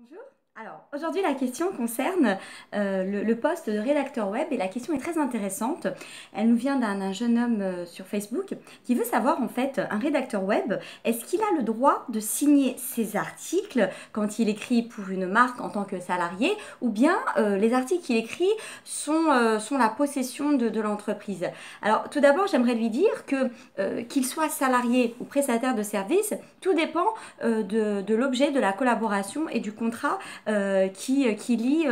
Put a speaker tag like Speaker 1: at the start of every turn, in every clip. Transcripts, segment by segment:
Speaker 1: Bonjour. Alors, aujourd'hui, la question concerne le poste de rédacteur web et la question est très intéressante. Elle nous vient d'un jeune homme sur Facebook qui veut savoir, en fait, un rédacteur web, est-ce qu'il a le droit de signer ses articles quand il écrit pour une marque en tant que salarié ou bien les articles qu'il écrit sont la possession de l'entreprise. Alors, tout d'abord, j'aimerais lui dire que qu'il soit salarié ou prestataire de service, tout dépend de l'objet de la collaboration et du contrat qui lie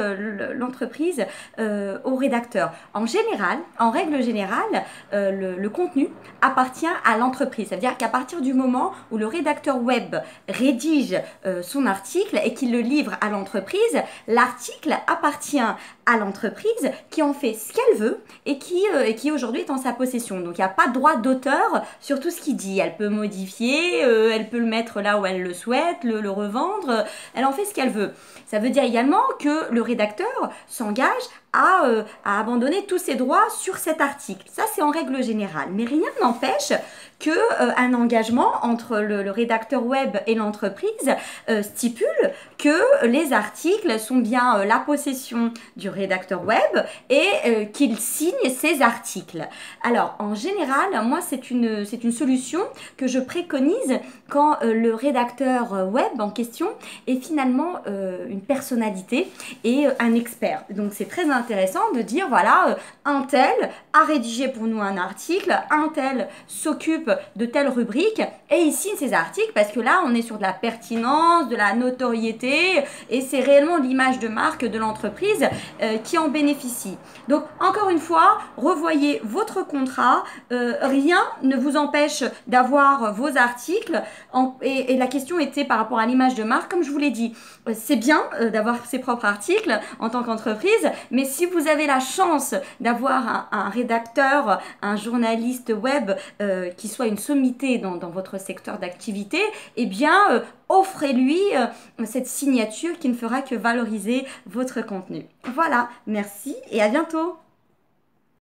Speaker 1: l'entreprise au rédacteur. En général, en règle générale, le contenu appartient à l'entreprise. C'est-à-dire qu'à partir du moment où le rédacteur web rédige son article et qu'il le livre à l'entreprise, l'article appartient à l'entreprise qui en fait ce qu'elle veut et qui aujourd'hui est en sa possession. Donc il n'y a pas de droit d'auteur sur tout ce qu'il dit. Elle peut modifier, elle peut le mettre là où elle le souhaite, le revendre, elle en fait ce qu'elle veut. Ça veut dire également que le rédacteur s'engage à abandonner tous ses droits sur cet article. Ça, c'est en règle générale. Mais rien n'empêche qu'un engagement entre le rédacteur web et l'entreprise stipule que les articles sont bien la possession du rédacteur web et qu'il signe ces articles. Alors, en général, moi, c'est une solution que je préconise quand le rédacteur web en question est finalement une personnalité et un expert. Donc, c'est très intéressant de dire, voilà, un tel a rédigé pour nous un article, un tel s'occupe de telle rubrique et il signe ces articles parce que là, on est sur de la pertinence, de la notoriété et c'est réellement l'image de marque de l'entreprise qui en bénéficie. Donc, encore une fois, revoyez votre contrat. Rien ne vous empêche d'avoir vos articles et la question était par rapport à l'image de marque. Comme je vous l'ai dit, c'est bien d'avoir ses propres articles en tant qu'entreprise, mais si vous avez la chance d'avoir un rédacteur, un journaliste web qui soit une sommité dans votre secteur d'activité, eh bien, offrez-lui cette signature qui ne fera que valoriser votre contenu. Voilà, merci et à bientôt.